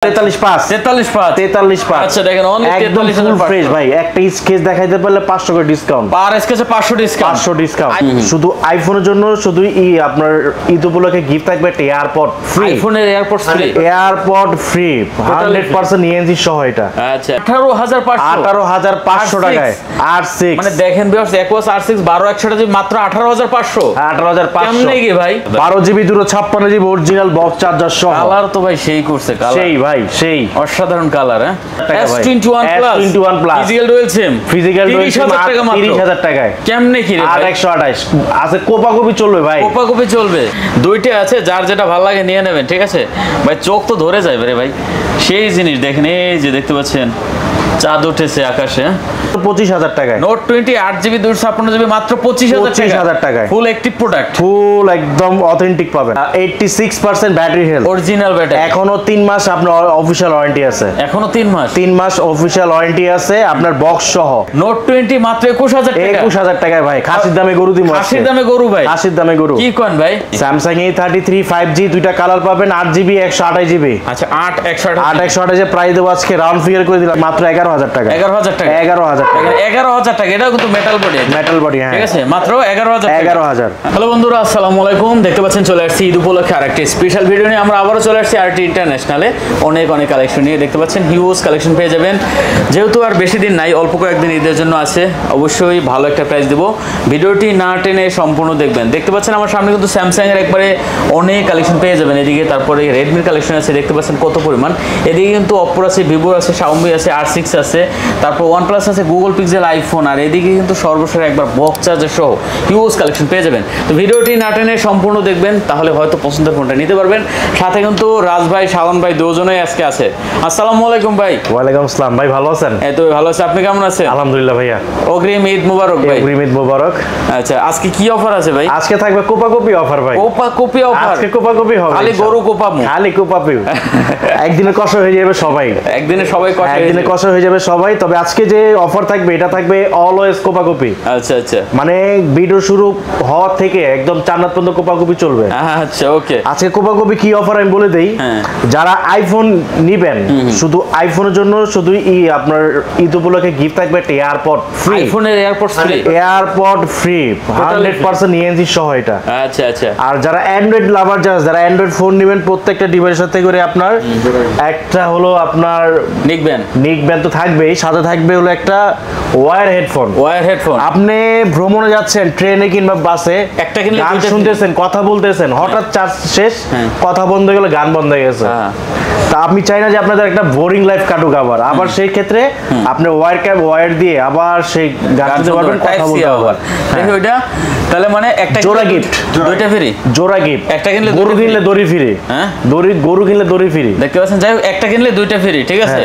43 আচ্ছা দেখেন একদম ফুল ফ্রেশ ভাই একটা স্কেচ দেখাইতে পারলে 500 করে ডিসকাউন্ট পার স্কেচে 500 ডিসকাউন্ট শুধু আইফোনের জন্য শুধু আপনার ঈদ উপলক্ষে গিফট থাকবে একটা এয়ারপড ফ্রি আইফোনের এয়ারপড ফ্রি 100% ইএনসি সহ এটা আচ্ছা 18500 টাকায় R6 মানে দেখেন ভিউয়ার্স Aquos R6 12 জিবি মাত্র 18500 কেমনে কি ভাই 12 GB 256 GB original box charger সহ কালার তো ভাই সেই করছে কালার সেই ভাই সেই অসাধারণ কালার হ্যাঁ S21 plus physical dual SIM 30000 টাকায় কেমনে কি রে 128 আছে কোপাকপি চলবে ভাই কোপাকপি চলবে দুইটা আছে যার যেটা ভালো লাগে নিয়ে নেবেন ঠিক আছে ভাই চোখ তো ধরে যাবে রে ভাই সেই জিনিস দেখেন এই যে দেখতে পাচ্ছেন চাঁদ উঠেছে আকাশে 25000 টাকায় নোট 20 8GB 256GB মাত্র 25000 টাকায় ফুল অ্যাক্টিভ প্রোডাক্ট ফুল একদম অথেন্টিক পাবেন 86% ব্যাটারি হেলথ অরিজিনাল ব্যাটারি এখনো 3 মাস আপনার অফিশিয়াল ওয়ারেন্টি আছে এখনো 3 মাস অফিশিয়াল ওয়ারেন্টি আছে আপনার বক্স সহ নোট 20 মাত্র 21000 টাকায় ভাই খাসির দামে গরু দিমু খাসির দামে গরু ভাই খাসির দামে গরু কি কোন ভাই Samsung A33 5G দুইটা কালার পাবেন 8GB 128GB আচ্ছা 128 এর প্রাইস দেব আজকে রাউন্ড ফিগার করে দিলাম মাত্র 11000 টাকা 11000 টাকা এটা কিন্তু মেটাল বডি হ্যাঁ ঠিক আছে মাত্র 11000 হ্যালো বন্ধুরা আসসালামু আলাইকুম দেখতে পাচ্ছেন চলে আসছি ঈদ উপলক্ষে আরেকটি স্পেশাল ভিডিও নিয়ে আমরা আবারো চলে আসছি আরটি ইন্টারন্যাশনালে অনেক কালেকশন নিয়ে দেখতে পাচ্ছেন হিউজ কালেকশন পেয়ে যাবেন যেহেতু আর বেশি দিন নাই অল্প কয়েকদিন ঈদের জন্য আছে অবশ্যই ভালো একটা প্রাইস দেব ভিডিওটি না টেনে সম্পূর্ণ দেখবেন দেখতে পাচ্ছেন আমার সামনে কিন্তু স্যামসাং এর একবারে অনেক কালেকশন পেয়ে যাবেন এদিকে তারপরে রেডমির কালেকশন আছে দেখতে পাচ্ছেন কত পরিমাণ এদিকে কিন্তু অপো আছে ভিভো আছে Xiaomi আছে R6 আছে তারপর OnePlus আছে Google Pixel আইফোন আর এদিকে কিন্তু সর্বশেষ একবার বক্স চার্জার সহ হিউজ কালেকশন পেয়ে যাবেন তো ভিডিওটি না টেনে সম্পূর্ণ দেখবেন তাহলে হয়তো পছন্দের ফোনটা নিতে পারবেন সাথে কিন্তু রাজ ভাই শাওন ভাই দুজনেই আজকে আছে আসসালামু আলাইকুম ভাই ওয়া আলাইকুম আসসালাম ভাই ভালো আছেন এই তো ভালো আছি আপনি কেমন আছেন আলহামদুলিল্লাহ ভাইয়া অগ্রিম ঈদ মোবারক ভাই অগ্রিম ঈদ মোবারক আচ্ছা আজকে কি অফার আছে ভাই আজকে থাকবে কোপাকপি অফার ভাই কোপাকপি অফার আজকে কোপাকপি হবে খালি গরু কোপামু খালি কোপাপি একদিনে কষ্ট হয়ে যাবে সবাই একদিনে কষ্ট হয়ে যাবে সবাই তবে আজকে যে অফার থাকবে এটা থাকবে অলওয়েজ কোপাকপি আচ্ছা আচ্ছা মানে ভিডিও শুরু হওয়া থেকে একদম চান্নাত পর্যন্ত কোপাকপি চলবে আচ্ছা ওকে আজকে কোপাকপি কি অফার আমি বলে দেই যারা আইফোন নেবেন শুধু আইফোনের জন্য শুধু আপনার ঈদ উপলক্ষে গিফট থাকবে একটা এয়ারপড ফ্রি আইফোনের এয়ারপড ফ্রি 100% ইএনসি সহ এটা আচ্ছা আচ্ছা আর যারা অ্যান্ড্রয়েড লাভার যারা অ্যান্ড্রয়েড ফোন নেবেন প্রত্যেকটা ডিভাইসের সাথে করে আপনার একটা হলো আপনার নিকবেন তো থাকবেই সাথে থাকবে হলো একটা ওয়্যার হেডফোন আপনি ভ্রমণে যাচ্ছেন ট্রেনে কিংবা বাসে একটা কিনলে গান শুনতেছেন কথা বলতেছেন হঠাৎ চার্জ শেষ কথা বন্ধ হয়ে গেল গান বন্ধ হয়ে গেছে তা আপনি চাই না যে আপনাদের একটা বোরিং লাইফ কাটুক আবার সেই ক্ষেত্রে আপনি ওয়্যার দিয়ে আবার সেই গান শুনতে পারবেন কথা বলতে পারবেন দেখো এটা তাহলে মানে একটা জোড়া গিফট দুইটা ফ্রি জোড়া গিফট একটা কিনলে গরু কিনলে দড়ি ফ্রি হ্যাঁ গরু কিনলে দড়ি ফ্রি দেখতে পাচ্ছেন যাই হোক একটা কিনলে দুইটা ফ্রি ঠিক আছে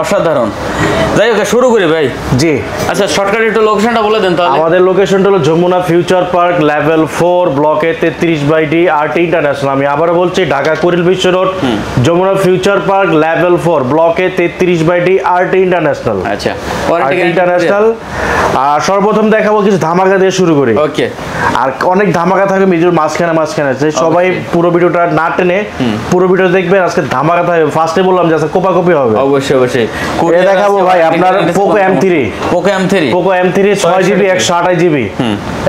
অসাধারণ যাই হোক শুরু করি ভাই জি আচ্ছা শর্টকাট একটু লোকেশনটা বলে দেন তাহলে আমাদের লোকেশনটা হলো যমুনা ফিউচার পার্ক লেভেল 4 ব্লকে 33/D আরটি ইন্টারন্যাশনাল আমি আবারো বলছি Dhaka Kuril Bishwa road Jamuna future park level 4 ব্লকে 33/D আরটি ইন্টারন্যাশনাল আচ্ছা আরটি ইন্টারন্যাশনাল আর সর্বপ্রথম দেখাবো কিছু ধামাকা দিয়ে শুরু করি ওকে আর অনেক ধামাকা থাকবে ভিডিওর মাঝখানে আছে সবাই পুরো ভিডিওটা না টেনে পুরো ভিডিও দেখবেন আজকে ধামাকা থাকবে ফার্স্টে বললাম যে আজকে কোপাকপি হবে অবশ্যই কোডে দেখাবো ভাই আপনার Poco M3 6GB 128GB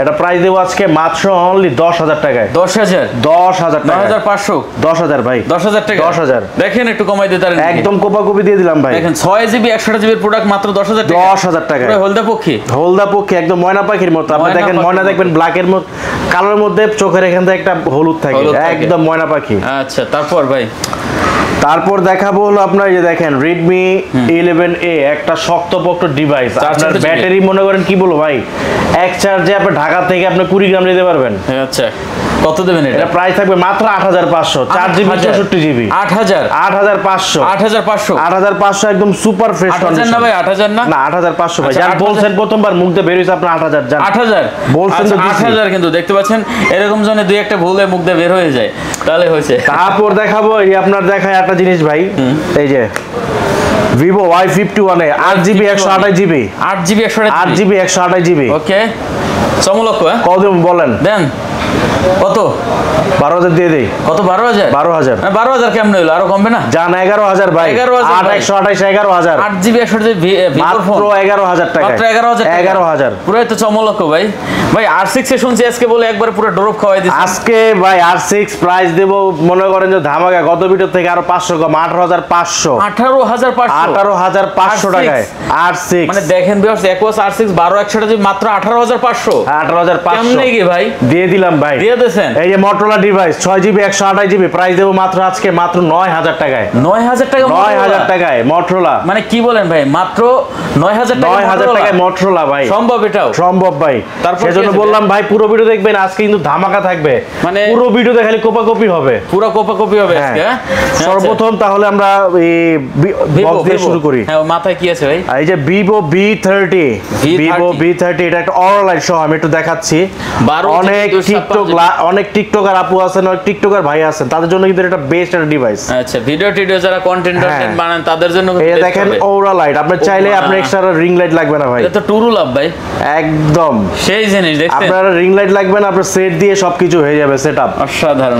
এটা প্রাইস দেব আজকে মাত্র অনলি 10000 টাকায় 10000 টাকা 10500 ভাই 10000 টাকা 10000 দেখেন একটু কমাই দিতে পারেন একদম কোপাকপি দিয়ে দিলাম ভাই দেখেন 6GB 128GB এর প্রোডাক্ট মাত্র 10000 টাকা পুরো হলদা পক্ষী একদম ময়না পাখির মতো আপনি দেখেন ময়না দেখবেন ব্ল্যাকের মধ্যে কালোর মধ্যে চোখের এখান থেকে একটা হলুদ থাকে একদম ময়না পাখি আচ্ছা তারপর দেখাবো হলো আপনার এই যে দেখেন Redmi 11A একটা শক্তপোক্ত ডিভাইস আপনার ব্যাটারি মনে করেন কি বলবো ভাই এক চার্জে আপনি ঢাকা থেকে আপনি 20 গ্রাম নিতে পারবেন আচ্ছা কত দেবেন এটা প্রাইস থাকবে মাত্র 8500 4GB 64GB 8500 একদম সুপার ফ্রেশ কন্ডিশন না ভাই 8000 না 8500 ভাই যার বলছেন প্রথমবার মুখ দিয়ে বের হইছে আপনি 8000 জান 8000 বলছেন তো 8000 কিন্তু দেখতে পাচ্ছেন এরকম জন্য দুই একটা ভুলে মুখ দিয়ে বের হয়ে যায় তাহলে হইছে তারপর দেখাবো এই আপনার দেখায় একটা জিনিস ভাই এই যে Vivo Y51 এ 8GB 128GB ওকে চমলক কত বলেন দেন কত 12,000 দিয়ে দেই। কত 12,000? 12,000 12,000 কেমন হইলো? আরো কমবে না? জান 11,000 ভাই। 11,000 8 128 11,000 8GB 128GB মাত্র 11,000 টাকা। মাত্র 11,000 11,000 পুরো তো চমলক্ষ ভাই। ভাই R6 এ শুনছি আজকে বলে একবার পুরো ড্রপ খাওয়াই দিছে। আজকে ভাই R6 প্রাইস দেব মনে করেন যে ধামাকা, গত ভিডিও থেকে আরো 500 কম, 18,500 18,500 টাকায় R6। মানে দেখেন ভিউয়ার্স একোয়াস R6 12/128GB মাত্র 18,500। 18,500 কেমনে কি ভাই? দিয়ে দিলাম ভাই, দিয়ে দেন। এই যে Motorola device 6GB 128GB price দেব মাত্র আজকে মাত্র 9,000 টাকায়। 9,000 টাকা? 9,000 টাকায় Motorola। মানে কি বলেন ভাই, মাত্র 9,000 টাকা? 9,000 টাকায় Motorola ভাই। সম্ভব এটাও? সম্ভব ভাই। সেজন্য বললাম ভাই পুরো ভিডিও দেখবেন, আজকে কিন্তু ধামাকা থাকবে। মানে পুরো ভিডিওতে খালি কোপাকপি হবে, পুরো কোপাকপি হবে আজকে। সর্বপ্রথম তাহলে আমরা এই বক্স দিয়ে শুরু করি। হ্যাঁ, মাথায় কি আছে ভাই? এই যে Vivo V30 এটা একটা অরা লাইট সহ আমি একটু দেখাচ্ছি। অনেক টিকটকার আপু আছেন, অনেক টিকটকার ভাই আছেন, তাদের জন্য কিন্তু এটা বেস্ট একটা ডিভাইস। আচ্ছা, ভিডিও যারা কন্টেন্ট বানান তাদের জন্য এই দেখেন অরা লাইট, আপনি চাইলে আপনি এক্সট্রা রিং লাইট লাগবে না ভাই, এটা তো টুরু লাভ ভাই, একদম সেই জিনিস। দেখছেন আপনার রিং লাইট লাগবে না, আপনার সেট দিয়ে সবকিছু হয়ে যাবে সেটআপ। অসাধারণ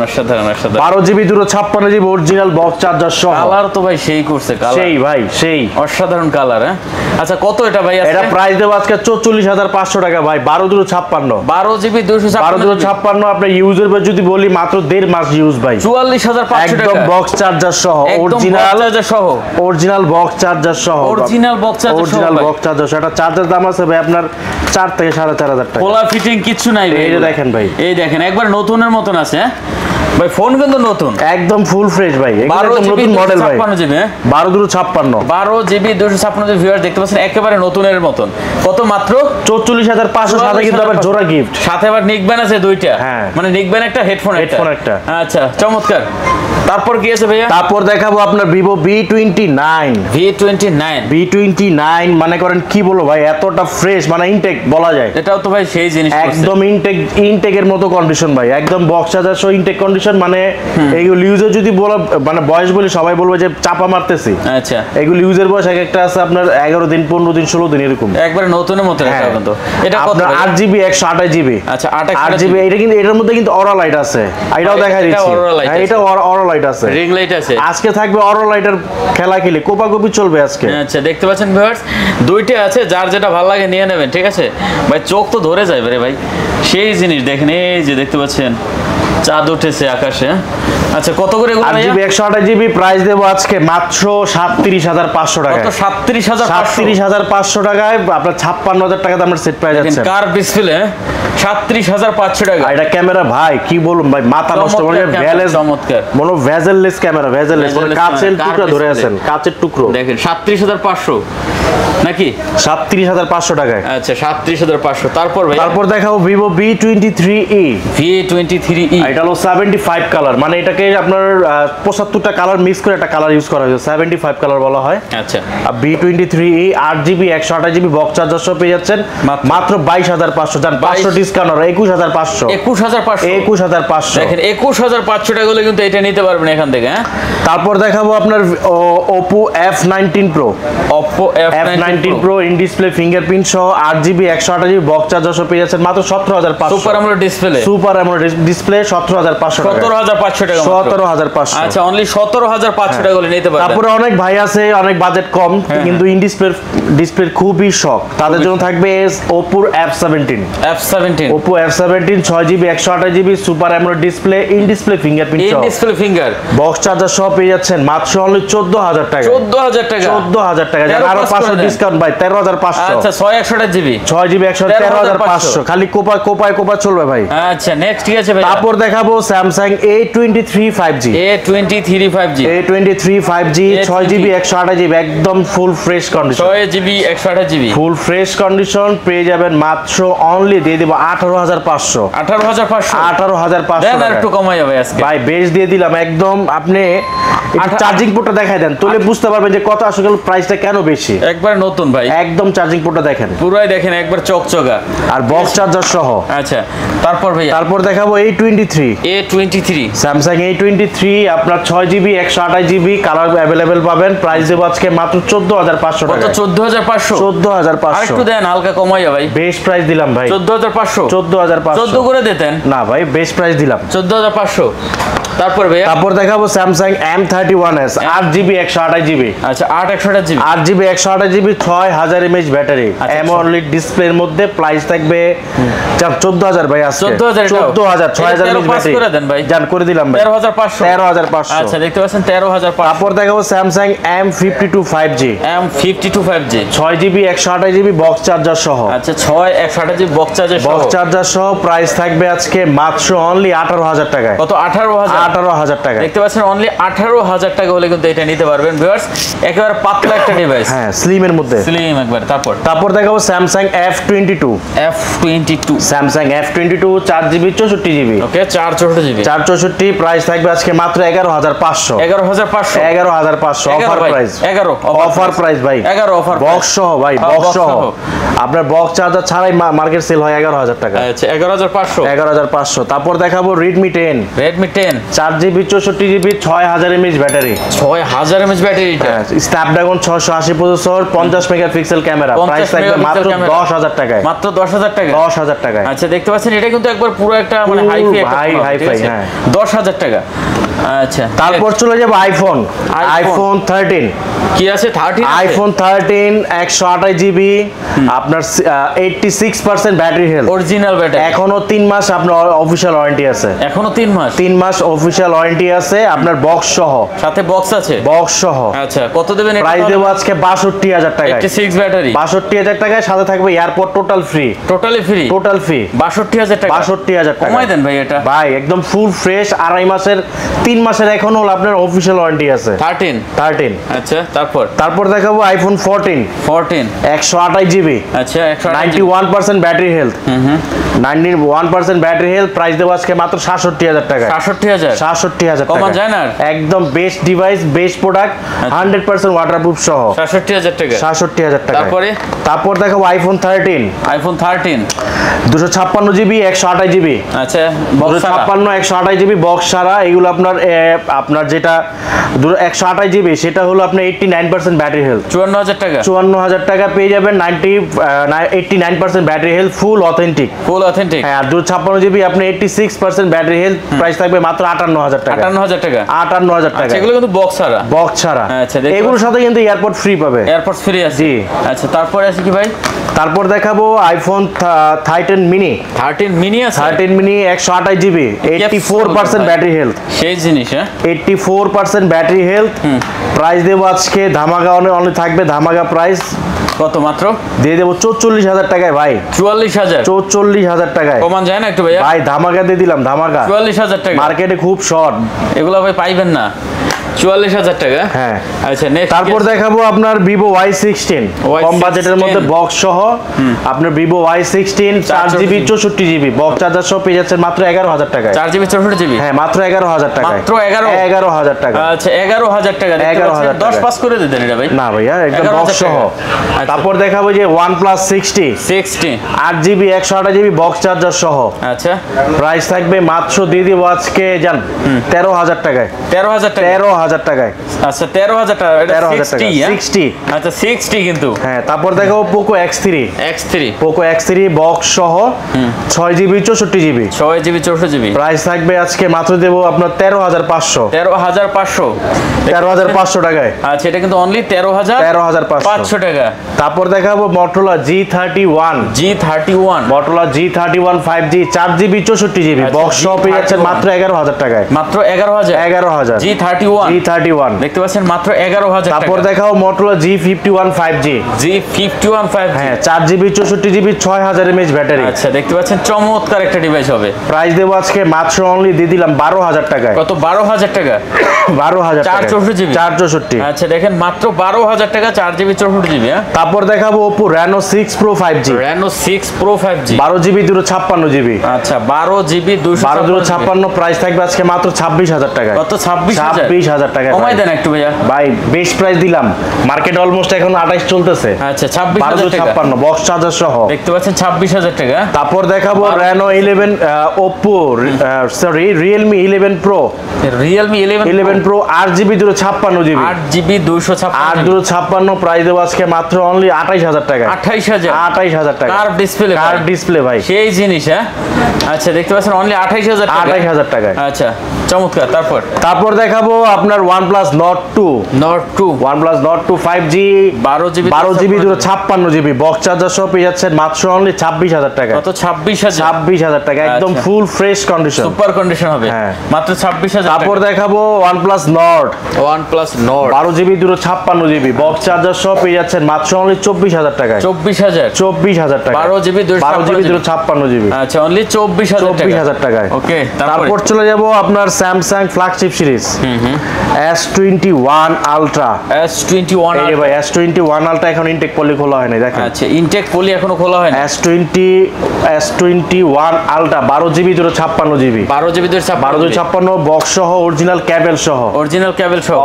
12GB 256GB original box charger সহ। কালার তো ভাই সেই করছে, কালার সেই ভাই সেই অসাধারণ কালার। হ্যাঁ আচ্ছা, কত এটা ভাই? এটা প্রাইস দেব আজকে 44,500 টাকা ভাই। 12/256 12GB 256 আপনার ইউজের পর যদি বলি মাত্র 1.5 মাস ইউজ ভাই। 44,500 টাকা একদম বক্স চার্জার সহ, অরিজিনাল বক্স চার্জার সহ। এটা চার্জার দাম আছে ভাই আপনার 4 থেকে 4,500 টাকা। কোলা ফিটিং কিছু নাই ভাই, এই যে দেখেন ভাই, এই দেখেন একবার নতুনের মতন আছে। ভাই ফোন কিন্তু নতুন, একদম ফুল ফ্রেশ ভাই, একদম নতুন মডেল ভাই। 12GB 256GB ভিউয়ার দেখতে পাচ্ছেন, একেবারে নতুনের মতন। কত? মাত্র 44,500। সাথে কিন্তু আবার জোড়া গিফট, সাথে আবার নিকব্যান্ড আছে দুইটা। মানে নিকব্যান্ড একটা, হেডফোন একটা। আচ্ছা চমৎকার। তারপর কি আছে ভাইয়া? তারপর দেখাবো আপনার Vivo V29 মানে করেন কি বলবো ভাই, এতটা ফ্রেশ মানে ইনটেক বলা যায়। এটাও তো ভাই সেই জিনিস, একদম ইনটেকের মতো কন্ডিশন ভাই, একদম বক্স চার্জার সহ ইনটেক কন্ডিশন। মানে এইগুলো ইউজার যদি বলা মানে বয়স বলি সবাই বলবে যে চাপা মারতেছি। আচ্ছা, এগুলো ইউজার বয়স একটা আছে আপনার 11 দিন 15 দিন 16 দিন এরকম, একবারে নতুনের মতো রাখা কিন্তু। এটা কত? 8GB 128GB। আচ্ছা 8GB। এটা কিন্তু এটার মধ্যে কিন্তু অরা লাইট আছে, এটাও দেখা দিচ্ছি। এটা অরা লাইট আছে, রিং লাইট আছে। আজকে থাকবে অরা লাইটের খেলা খেলে কোপাকপি চলবে আজকে। আচ্ছা দেখতে পাচ্ছেন ভিউয়ার্স, দুইটা আছে, যার যেটা ভালো লাগে নিয়ে নেবেন, ঠিক আছে ভাই। চোখ তো ধরে যাবে রে ভাই, সেই জিনিস দেখেন। এই যে দেখতে পাচ্ছেন চাঁদ উঠেছে আকাশে। আচ্ছা কত করে এগুলো? 8GB 128GB প্রাইস দেব আজকে মাত্র 37,500 টাকা। কত? 37,500 টাকায় আপনার 56,000 টাকা দামের সেট প্রাইস আছে। কার ডিসপ্লে 37,500 টাকা। এটা ক্যামেরা ভাই কি বলুন ভাই, মাথা নষ্ট করে ভ্যালেস, চমৎকার মনো ভেজেললেস ক্যামেরা, ভেজেললেস মানে কাচের টুকরো ধরে আছেন, কাচের টুকরো। দেখেন 37,500 নাকি? 37,500 টাকায়। আচ্ছা 37,500। তারপর ভাই? তারপর দেখাবো Vivo V23e। এটা হলো 75 কালার, মানে এটাকে আপনার 75টা কালার মিক্স করে একটা কালার ইউজ করা হয়েছে, 75 কালার বলা হয়। আচ্ছা V23e 8GB 128GB box charger সহ পেয়ে যাচ্ছেন মাত্র 22,500। জান 500 ডিসকাউন্ট আর 21,500। 21,500 দেখেন, 21,500 টাকা হলে কিন্তু এটা নিতে পারবেন এখান থেকে। হ্যাঁ তারপর দেখাবো আপনার Oppo F19 Pro। Oppo F19 Pro in display fingerprint সহ 8GB 128GB বক্স চার্জার সহ পেয়ে যাচ্ছেন মাত্র 17,500। সুপার অ্যামোলেড ডিসপ্লে 17,500 টাকা। 17,500 টাকা। 17,500। আচ্ছা অনলি 17,500 টাকা হলে নিতে পারবেন। তারপরে অনেক ভাই আছে অনেক বাজেট কম কিন্তু ইন ডিসপ্লে খুবই শখ, তাদের জন্য থাকবে Oppo F17। Oppo F17 6GB 128GB super AMOLED display in display fingerprint সহ, বক্স চার্জার সহ পেয়ে যাচ্ছেন মাত্র অনলি 14,000 টাকা। 14,000 টাকা। আরো 500 ডিসকাউন্ট ভাই 13,500। আচ্ছা 6GB 13,500 খালি কোপায় চলবে ভাই। আচ্ছা নেক্সট ঠিক আছে ভাই। তারপর দেখাবো Samsung A23 5G। A23 5G 6GB 128GB একদম full fresh condition. 6GB 128GB full fresh condition পেয়ে যাবেন মাত্র অনলি দিয়ে দেব 18,500। 18,500 দেন আর একটু কমাই যাবে আজকে ভাই, বেশ দিয়ে দিলাম একদম। আপনি চার্জিং পোর্টটা দেখাই দেন, তাহলে বুঝতে পারবেন যে কত আসলে প্রাইসটা কেন বেশি। একবার নতুন ভাই, একদম চার্জিং পোর্টটা দেখেন, পুরাই দেখেন একবার চকচকা আর বক্স চার্জার সহ। আচ্ছা তারপর ভাই? তারপর দেখাবো A23 A23 স্যামসাং A23 আপনার 6GB 128GB কালার अवेलेबल পাবেন। প্রাইস দেব আজকে মাত্র 14500 টাকা। কত 14500? 14500 আরেকটু দেন হালকা কমাইয়া ভাই। বেস্ট প্রাইস দিলাম ভাই। 14500 14500 14 করে দিতেন। না ভাই বেস্ট প্রাইস দিলাম 14500। তারপর ভাই তারপর দেখাবো স্যামসাং M31s 8GB 128GB। আচ্ছা 8/128GB 8GB 128GB 6000 mAh battery AMOLED ডিসপ্লের মধ্যে প্রাইস থাকবে 14000 ভাই আজকে 14000 6000 mAh ব্যাটারি করে দেন ভাই। জান করে দিলাম ভাই 13500 13500। আচ্ছা দেখতে পাচ্ছেন 13500। তারপর দেখাবো Samsung M52 5G 5G 6GB 128GB box charger সহ। আচ্ছা 6/128GB বক্স চার্জার সহ প্রাইস থাকবে আজকে মাত্র অনলি 18000 টাকায়। কত 18000 টাকা দেখতে পাচ্ছেন অনলি 18000 টাকা হলে কিন্তু এটা নিতে পারবেন ভিউয়ার্স। একেবারে পাতলা একটা ডিভাইস, হ্যাঁ স্লিম এর মধ্যে, স্লিম একবার। তারপর দেখাবো Samsung F22 Samsung F22 4GB 64GB। ওকে 464 প্রাইস থাকবে আজকে মাত্র 11500 অফার প্রাইস। 11 অফার প্রাইস ভাই 11 অফার বক্স সহ ভাই, বক্স সহ আপনার বক্স চার্জার ছাড়াই মার্কেট সেল হয় 11000 টাকা। আচ্ছা 11500। তারপর দেখাবো Redmi 10 4GB 64GB 6000 mAh battery 6000 mAh battery. Snapdragon 680 processor 50 megapixel camera. Price থাকবে মাত্র 10000 টাকায়। মাত্র 10000 টাকা। 10000 টাকায়। আচ্ছা দেখতে পাচ্ছেন এটা কিন্তু একবার পুরো একটা মানে হাইফাই একটা হাইফাই, হ্যাঁ 10000 টাকা। আচ্ছা তারপর চলে যাব আইফোন 13। কি আছে 13? আইফোন 13 128GB আপনার 86% ব্যাটারি হেলথ, অরিজিনাল ব্যাটারি। এখনো 3 মাস আপনার অফিশিয়াল ওয়ারেন্টি আছে। এখনো 3 মাস অফিশিয়াল ওয়ারেন্টি আছে আপনার বক্স সহ। সাথে বক্স আছে, বক্স সহ। আচ্ছা কত দেবেন এটা? প্রাইস দেব আজকে 62000 টাকা। 86 ব্যাটারি 62000 টাকায় সাথে থাকবে airport total free. Totally free 62000 টাকা। 62000 টাকা কমাই দেন ভাই এটা। ভাই একদম ফুল ফ্রেশ 2.5 মাসের 3 মাসের এখনো আপনার অফিশিয়াল ওয়ারেন্টি আছে। 13। আচ্ছা তারপর দেখাবো আইফোন 14 128GB। আচ্ছা 91% battery health. 91% battery health. Price দেব আজকে মাত্র 67000 টাকা। 67000 টাকা কমান যায় না? একদম best device, best product, 100% waterproof সহ 67000 টাকা। 67000 টাকা। তারপর দেখাবো আইফোন 13 256GB 128GB। আচ্ছা 256 128GB বক্স ছাড়া। এগুলো আপনার যেটা 128GB সেটা হলো আপনার 89% ব্যাটারি হেলথ। 54000 টাকা পেয়ে যাবেন। 89% ব্যাটারি হেলথ, ফুল অথেন্টিক। হ্যাঁ আর 256GB আপনি 86% ব্যাটারি হেলথ। প্রাইস থাকবে মাত্র 58000 টাকা। 58000 টাকা। এগুলো কিন্তু বক্স ছাড়া। আচ্ছা এগুলোর সাথে কিন্তু এয়ারপোর্ট ফ্রি পাবে। এয়ারপোর্ট ফ্রি আছে। জি। আচ্ছা তারপরে আছে কি ভাই? তারপর দেখাবো আইফোন 13 মিনি। 13 মিনি আছে। 13 মিনি 128GB 84% ব্যাটারি হেলথ। সেই জিনিস, হ্যাঁ 84% ব্যাটারি হেলথ। প্রাইস দেব আজকে ধামাকা অনলি থাকবে ধামাকা প্রাইস। কত মাত্র? দিয়ে দেবো 44000 টাকায় ভাই। 44000 টাকায় কমান যায় না একটু ভাইয়া? ভাই ধামাকা দিয়ে দিলাম, ধামাকা 44000 টাকা। মার্কেটে খুব শর্ট, এগুলো ভাই পাইবেন না। 44000 টাকা। হ্যাঁ আচ্ছা নেক্সট তারপর দেখাবো আপনার Vivo Y16 কম বাজেটের মধ্যে বক্স সহ। আপনার Vivo Y16 4GB 64GB box charger সহ পেয়ে যাচ্ছেন মাত্র 11000 টাকায়। 4GB 64GB হ্যাঁ মাত্র 11000 টাকায়। মাত্র 11000 টাকা। আচ্ছা 11000 টাকা। 11000 10 পাস করে দিতেন এটা ভাই? না ভাইয়া একদম বক্স সহ। তারপর দেখাবো যে OnePlus 60 8GB 128GB box charger সহ। আচ্ছা প্রাইস থাকবে মাত্র দিয়ে দিব আজকে জান 13000 টাকায়। 13000 টাকায়। আচ্ছা 13000 টাকা। এটা 60 আচ্ছা 60 কিন্তু। হ্যাঁ তারপর দেখাবো Poco X3 বক্স সহ 6GB 64GB 6GB প্রাইস থাকবে আজকে মাত্র দেব আপনার 13500 টাকায়। আচ্ছা এটা কিন্তু অনলি 13500 টাকা। তারপর দেখাবো Motorola G31 Motorola G31 5G 4GB 64GB box সহ পেয়ে যাচ্ছেন মাত্র 11000 টাকায়। মাত্র 11000 G31 দেখতে পাচ্ছেন মাত্র 11000 টাকা। তারপর দেখাও Motorola G51 5G হ্যাঁ 4GB 64GB 6000 mAh ব্যাটারি। আচ্ছা দেখতে পাচ্ছেন চমৎকার একটা ডিভাইস হবে। প্রাইস দেব আজকে মাত্র অনলি দিয়ে দিলাম 12000 টাকায়। কত? 12000 টাকা। 12000 টাকা 464GB 464। আচ্ছা দেখেন মাত্র 12000 টাকা 4GB 64GB। হ্যাঁ তারপর দেখাবো Oppo Reno 6 Pro 5G 12GB 256GB। আচ্ছা 12GB 256 প্রাইস থাকবে আজকে মাত্র 26000 টাকায়। কত? 26000 26,000 টাকা কমাই দেন একটু ভাইয়া ভাই, বেস্ট প্রাইস দিলাম। মার্কেট অলমোস্ট এখন 28 চলতেছে। আচ্ছা 26,000 টাকা 1256 বক্স চার্জার সহ দেখতে পাচ্ছেন 26,000 টাকা। তারপর দেখাবো Reno 11 Oppo sorry Realme 11 Pro Realme 11 Pro 8GB 256GB 8GB 256 8 price দেবো আজকে মাত্র অনলি 28,000 টাকা 28,000 টাকা কার্ভ ডিসপ্লে ভাই সেই জিনিস। হ্যাঁ আচ্ছা দেখতে পাচ্ছেন অনলি 28,000 টাকা 28,000 টাকা। আচ্ছা চমৎকার। তারপর দেখাবো আপনার OnePlus Nord 2 OnePlus Nord 2 5G 12GB 256GB box charger সহ পেয়ে যাচ্ছেন মাত্র অনলি 26,000 টাকা। কত 26,000 টাকা একদম full fresh condition, super condition হবে মাত্র 26,000। তারপর দেখাবো OnePlus Nord 12GB 256GB box charger সহ পেয়ে যাচ্ছেন মাত্র অনলি 24,000 টাকা 24,000 টাকা 12GB 256GB আচ্ছা অনলি 24,000 টাকায়। ওকে তারপর চলে যাব আপনার Samsung flagship series S21 Ultra এই ভাই S21 Ultra এখন ইনটেক পলি খোলা হয় না দেখেন। আচ্ছা ইনটেক পলি এখনো খোলা হয় না। S21 Ultra 12GB 256GB 1256 box সহ অরিজিনাল কেবল সহ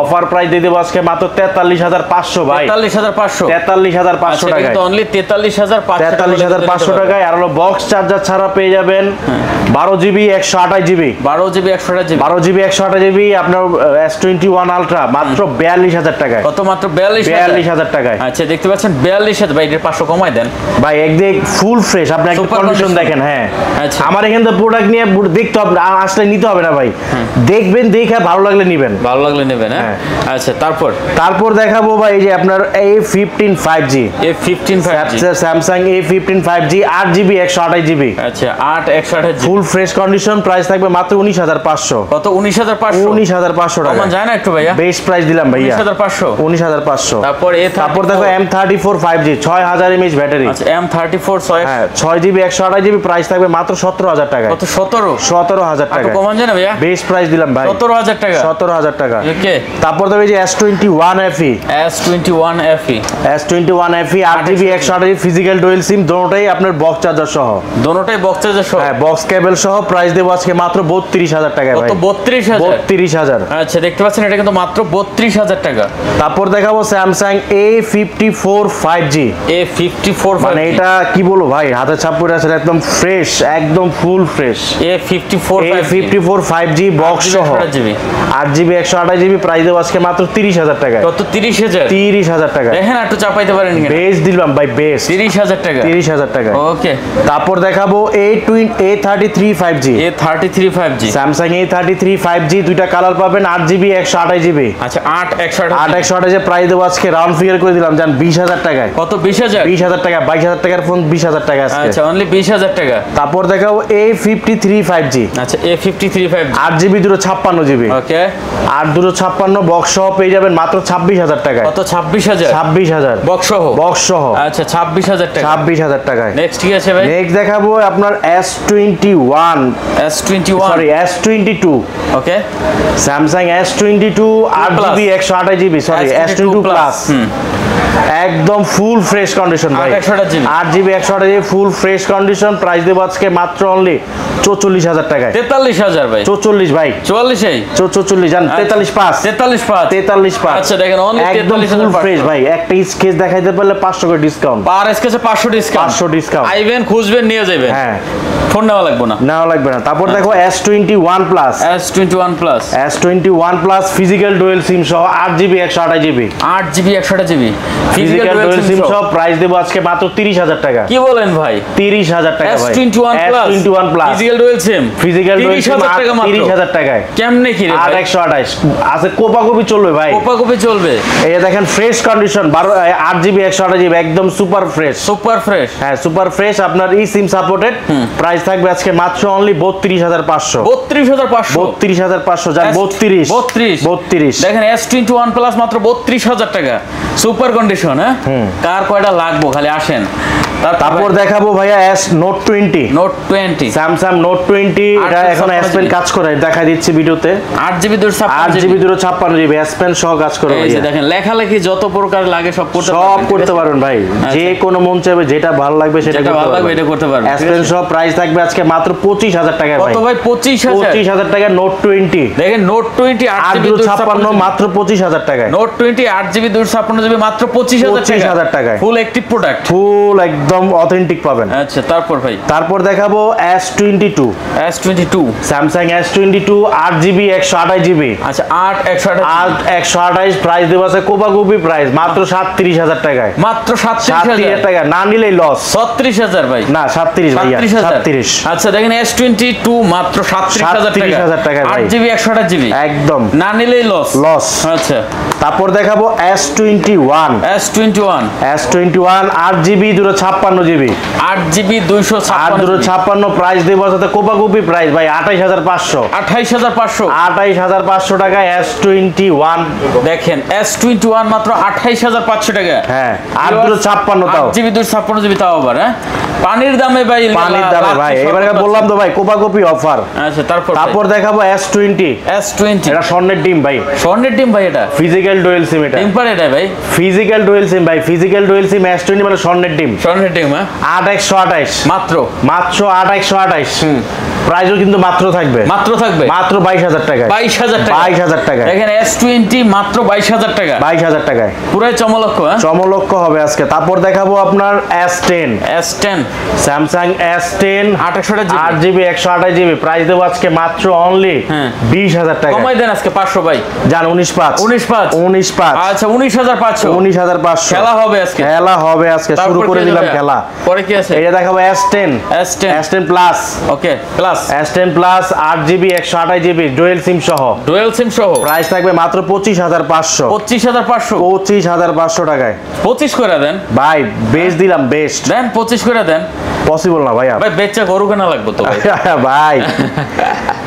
অফার প্রাইস দিয়ে দেব আজকে মাত্র 43,500 ভাই 43,500 টাকা অনলি 43,500 টাকায়। আর হলো বক্স চার্জার ছাড়া পেয়ে যাবেন 12GB 128GB 12GB 128GB আপনার S21 Ultra মাত্র 42,000 টাকায়। কত মাত্র 42,000 টাকায়। আচ্ছা দেখতে পাচ্ছেন 42,000 ভাই এর 500 কমাই দেন ভাই একদিক ফুল ফ্রেশ আপনি একটা কন্ডিশন দেখেন। হ্যাঁ আচ্ছা আমার এখান থেকে প্রোডাক্ট নিয়ে দেখতে হবে, আসলে নিতে হবে না ভাই, দেখবেন দেখে ভালো লাগলে নেবেন হ্যাঁ। আচ্ছা তারপর দেখাবো ভাই এই যে আপনার A15 5G Samsung A15 5G 8GB 128GB আচ্ছা 128GB full fresh condition price থাকবে মাত্র 19,500। কত 19,500 টাকা কমান যায় না একটু ভাইয়া বেস্ট প্রাইস দিলাম ভাইয়া 19,500 তারপর দেখো M34 5G 6000 mAh ব্যাটারি আচ্ছা M34 6GB 128GB প্রাইস থাকবে মাত্র 17,000 টাকা কত 17,000 টাকা কমান যায় না ভাইয়া বেস্ট প্রাইস দিলাম ভাই 17,000 টাকা ওকে তারপর দেখো এই যে S21 FE 8GB 128GB physical dual SIM দোনোটাই আপনার বক্স চার্জার সহ হ্যাঁ বক্স কেবল সহ প্রাইস দেব আজকে মাত্র 32,000 টাকা ভাই 32,000 আচ্ছা দেখতে পাচ্ছেন এটা কিন্তু মাত্র 32,000 টাকা। তারপর দেখাবো Samsung A54 5G মানে এটা কি বলবো ভাই হাতে ছাপ পড়ে আছে একদম ফ্রেশ একদম full fresh A54 5G box সহ 8GB 128GB প্রাইস দেব আজকে মাত্র 30,000 টাকা। কত 30,000 টাকা দেখেন একটু চাপাইতে পারেন বেশ দিলাম ভাই বেশ 30,000 টাকা ওকে তারপর দেখাবো A33 5G Samsung A33 5G দুইটা কালার পাবেন 8GB 128GB আচ্ছা 128 প্রাইস দেব আজকে রাউন্ড ফিগার করে দিলাম জান 20,000 টাকায়। কত 20,000 টাকা 22,000 টাকার ফোন 20,000 টাকা আজকে আচ্ছা অনলি 20,000 টাকা। তারপর দেখাবো A53 5G আচ্ছা A53 5G 8GB 256GB ওকে 8 বক্স সহ পেয়ে যাবেন মাত্র 26,000 টাকায়। কত 26,000 বক্স সহ আচ্ছা 26,000 টাকায়। নেক্সট কি আছে ভাই নেক্সট দেখাবো আপনার S21 sorry S22 okay Samsung S22 8GB 128GB sorry S22 plus একদম ফুল ফ্রেশ কন্ডিশন ভাই 8GB 128GB full fresh condition price দেব আজকে মাত্র অনলি 44,000 টাকায় 43,000 ভাই 44 ভাই 44 জান 43 আচ্ছা দেখেন অনলি 43,000 ফ্রেশ ভাই একটা স্কেচ দেখাইতে পারলে 500 করে ডিসকাউন্ট পার স্কেচে 500 ডিসকাউন্ট আইবেন খুঁজবেন নিয়ে যাবেন হ্যাঁ ফোন নেওয়া লাগবে না তারপর দেখো S21 plus physical dual sim সহ 8GB 128GB physical dual sim সহ প্রাইস দেব আজকে মাত্র 30,000 টাকা। কি বলেন ভাই 30,000 টাকা ভাই S21 plus physical dual SIM 30,000 টাকায় কেমনে কি রে 8 আছে কোপাকপি চলবে ভাই এই যে দেখেন ফ্রেশ কন্ডিশন 8GB 128GB একদম সুপার ফ্রেশ হ্যাঁ সুপার ফ্রেশ আপনার ই সিম সাপোর্টেড প্রাইস থাকবে আজকে মাত্র অনলি 32,500 যান 32 দেখেন S21 প্লাস মাত্র 32,000 টাকা সুপার কন্ডিশন হ্যাঁ কার কয়টা লাগবো খালি আসেন তারপর দেখাবো ভাইয়া S Note 20 Note 20 Samsung Note 20 এটা এখন S Pen কাজ করে দেখাই দিচ্ছি ভিডিওতে 8GB 256GB S Pen সহ কাজ করে এই যে দেখেন লেখালেখি যত প্রকার লাগে সব করতে পারবেন ভাই যে কোনো মন চাইবে যেটা ভালো লাগবে সেটা করতে পারবেন S Pen সহ প্রাইস থাকবে আজকে মাত্র 25000 টাকা ভাই কত ভাই 25000 টাকা Note 20 দেখেন Note 20 8GB 256 মাত্র 25000 টাকায় Note 20 8GB 256GB মাত্র 25000 টাকায় ফুল অ্যাক্টিভ প্রোডাক্ট ফুল একদম অথেন্টিক পাবেন আচ্ছা তারপর ভাই তারপর দেখাবো S22 Samsung S22 8GB 128GB আচ্ছা 128 প্রাইস দেব আছে কোপাকুপি প্রাইস মাত্র 37000 টাকায় মাত্র 37000 টাকা না নিলেই লস 36000 ভাই না 37 ভাইয়া 37 আচ্ছা দেখেন S22 মাত্র 37000 টাকা 8GB 128GB একদম না নিলেই লস আচ্ছা তারপর দেখাবো S21 8GB 256GB 8GB 256 price দেব সাথে কোপাকুপি প্রাইস ভাই 28500 টাকা S21 দেখেন S21 মাত্র 28500 টাকা হ্যাঁ 856 তাও 8GB 256GB তাও আবার হ্যাঁ পানির দামে ভাই ভাই এবারে বললাম তো ভাই কোপাকুপি অফার আচ্ছা তারপর দেখাবো S20 এটা স্বর্ণের ডিম ভাই এটা ফিজিক্যাল ডুয়াল সিম এটা টেম্পার এটা ভাই ফিজিক্যাল ডুয়াল সিম S20 মানে স্বর্ণের ডিম হ্যাঁ 8128 মাত্র 8128 প্রাইসও কিন্তু মাত্র থাকবে মাত্র 22000 টাকা 22000 টাকা দেখেন S20 মাত্র 22000 টাকায় পুরো চমলক্ষ হবে আজকে তারপর দেখাবো আপনার S10 Samsung S10 8GB 128GB price দেব আজকে মাত্র অনলি 20000 টাকা কমাই দেন আজকে 500 ভাই জান 19.5 আচ্ছা 19500 খেলা হবে আজকে শুরু করে দিলাম খেলা পরে কি আছে এটা দেখাবো S10 plus okay plus S10 plus 8GB 128GB dual sim সহ প্রাইস থাকবে মাত্র 25500 টাকায় 25 করে দেন ভাই বেস্ট দিলাম বেস্ট দেন 25 করে দেন পসিবল না ভাই বেচা গরু কেনা লাগবে তো ভাই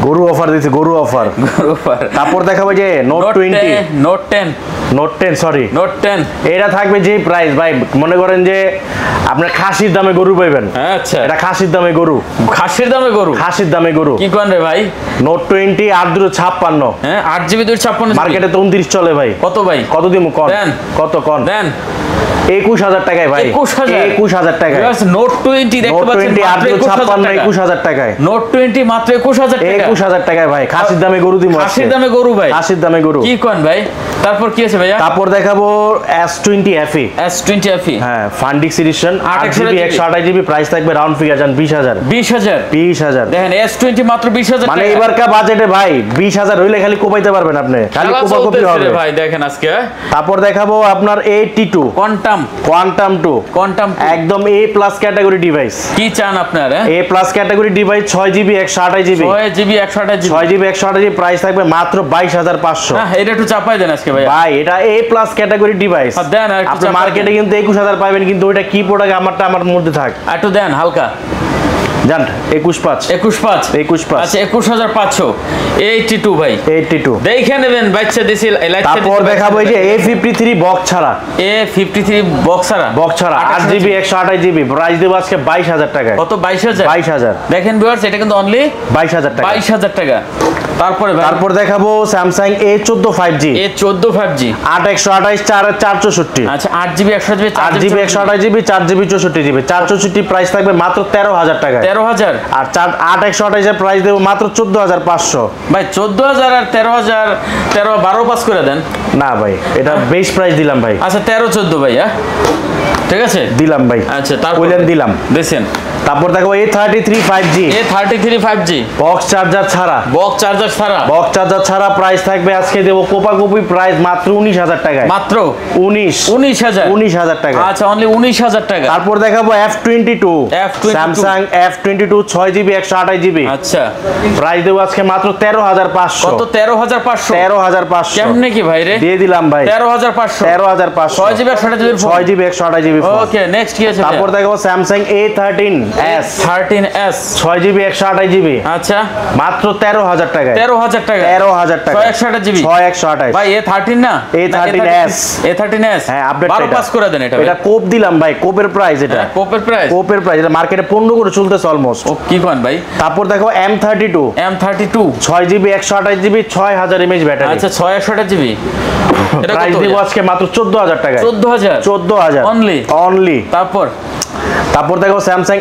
গরু অফার দিছে গরু অফার তারপর দেখাবো যে Note 10 সরি Note 10 এটা থাকবে যে প্রাইস ভাই মনে করেন যে আপনার খাসির দামে গরু পাবেন আচ্ছা এটা খাসির দামে গরু কি কোন রে ভাই Note 20 856 হ্যাঁ 8GB 256 মার্কেটে তো 29 চলে ভাই কত দিমু কোন কত কোন দেন 21000 টাকায় ভাই 21000 টাকায় Note 20 দেখতে পাচ্ছেন 21000 টাকায় Note 20 মাত্র 21000 টাকায় ভাই খাসির দামে গরু দিমু খাসির দামে গরু কি কোন ভাই তারপর কি আছে ভাইয়া তারপর দেখাবো S20 FE হ্যাঁ ফান্ডিক্স এডিশন 8GB 128GB প্রাইস থাকবে রাউন্ড ফিগার জান 20000 দেখেন S20 মাত্র 20000 মানে এবারকার বাজেটে ভাই 20000 হইলে খালি কোপাইতে পারবেন আপনি খালি কোপাকপি হবে ভাই দেখেন আজকে তারপর দেখাবো আপনার 82 কোয়ান্টাম 2 একদম A+ ক্যাটাগরি ডিভাইস কি চান আপনার A+ category device 6GB 128GB price থাকবে মাত্র 22500 হ্যাঁ এটা একটু চাপাই দেন আজকে ভাই এটা A+ ক্যাটাগরি ডিভাইস দেন আপনি মার্কেটে কিন্তু 21000 পাবেন কিন্তু ওইটা কি প্রোডাক্ট আমার মধ্যে থাক একটু দেন হালকা জান 21.5 আচ্ছা 21500 82 ভাই 82 দেখে নেবেন বাচ্চা দিছিল তারপর দেখাবো এই যে A53 বক্স ছাড়া 8GB 128GB প্রাইস দেব আজকে 22000 টাকায় কত 22000 দেখেন ভিউয়ার্স এটা কিন্তু অনলি 22000 টাকা তারপর দেখাবো Samsung A14 5G 8128 464 আচ্ছা 8GB 128GB 4GB 64GB price থাকবে মাত্র 13000 টাকায় 13000 আর 8128 এর প্রাইস দেব মাত্র 14500 ভাই 14000 আর 13000 12 পাস করে দেন না ভাই এটা বেস্ট প্রাইস দিলাম ভাই আচ্ছা 13 14 ভাই হ্যাঁ ঠিক আছে দিলাম ভাই আচ্ছা তারপর দিলাম দেখেন তারপর দেখো A33 5G বক্স চার্জার ছাড়া প্রাইস থাকবে আজকে দেব কোপাকুপি প্রাইস মাত্র 19000 টাকায় মাত্র 19000 টাকা আচ্ছা অনলি 19000 টাকা তারপর দেখাবো F22 Samsung F22 6GB 128GB আচ্ছা প্রাইস দেব আজকে মাত্র 13500 কত 13500 কেমনে কি ভাই রে দিয়ে দিলাম ভাই 13500 6GB 128GB ওকে নেক্সট কি আছে তারপর দেখাবো Samsung A13 S 13s 6GB 128GB আচ্ছা মাত্র 13000 টাকায় 13000 টাকা 13000 টাকা 6128GB 6128 ভাই A13 না A13s A13s হ্যাঁ আপডেট 12 পাস করে দেন এটা এটা কোপ দিলাম ভাই কোপের প্রাইস এটা কোপের প্রাইস কোপের প্রাইস এটা মার্কেটে 15 করে চলতেছে অলমোস্ট ও কি কোন ভাই তারপর দেখো M32 6GB 128GB 6000 mAh battery আচ্ছা 6128GB এটা প্রাইস কত দিব আজকে মাত্র 14000 টাকায় 14000 অনলি তারপর দেখো স্যামসাং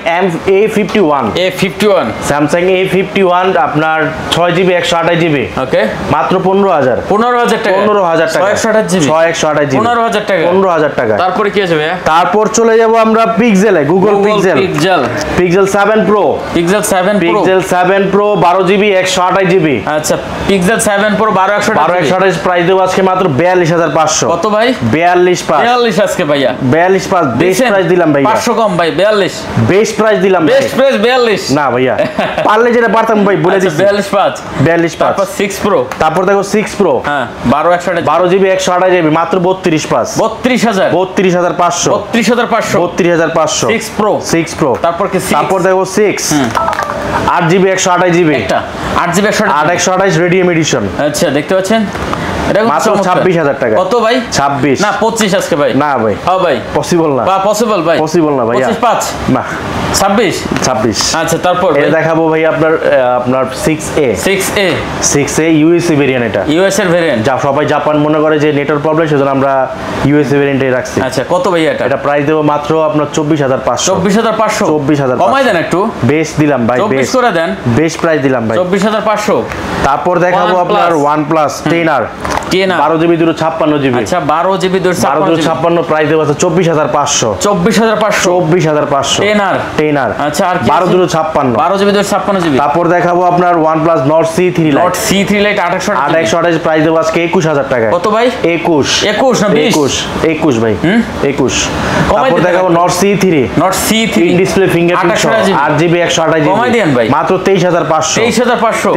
A51 স্যামসাং A51 আপনার 6GB 128GB ওকে মাত্র 15000 টাকা 15000 টাকা 6128GB 128GB 15000 টাকা 15000 টাকা তারপরে কি আছে ভাই তারপর চলে যাব আমরা পিক্সেলে Google Pixel 7 Pro Pixel 7 Pro 12GB 128GB আচ্ছা পিক্সেল 7 Pro 128GB প্রাইস দেব আজকে মাত্র 42500 কত ভাই 42 আজকে ভাইয়া 42 বেস্ট প্রাইস দিলাম ভাইয়া 500 কম ভাই 42 বেস্ট প্রাইস দিলাম বেস্ট প্রাইস 42 না ভাইয়া পারলে যেটা পারতাম ভাই বলে দিচ্ছি 42 তারপর 6 Pro তারপর দেখো 6 Pro হ্যাঁ 12GB 128GB মাত্র 32500 32500 6 Pro তারপর কি 6 তারপর দেখো 6 8GB 128GB একটা 8GB 128 রেডিয়াম এডিশন আচ্ছা দেখতে পাচ্ছেন এটা মাত্র 26000 টাকা কত ভাই 26 না 25 আজকে ভাই না ভাই হ্যাঁ ভাই পসিবল না পসিবল ভাই ভাইয়া 25 না 26 আচ্ছা তারপর এটা দেখাবো ভাই আপনার 6A ইউএসএ ভেরিয়েন্ট এটা ইউএস এর ভেরিয়েন্ট যা সবাই জাপান মনে করে যে নেটওয়ার্ক প্রবলেম সেজন্য আমরা ইউএসএ ভেরিয়েন্টে রাখছি আচ্ছা কত ভাই এটা প্রাইস দেব মাত্র আপনার 24500 কমাই দেন একটু বেশ দিলাম ভাই 24 করে দেন বেশ প্রাইস দিলাম ভাই 24500 তারপর দেখাবো আপনার OnePlus 10R 12GB 256GB আচ্ছা 12GB 256 প্রাইস দেব 24500 10R আচ্ছা আর 12GB 256 তারপর দেখাবো আপনার OnePlus Nord C3 Lite 828 price দেব আজকে 21000 টাকা কত ভাই 21 না 21 ভাই 21 তারপর দেখাবো Nord C3 in display fingerprint 8GB 128GB কমাই দেন ভাই মাত্র 23500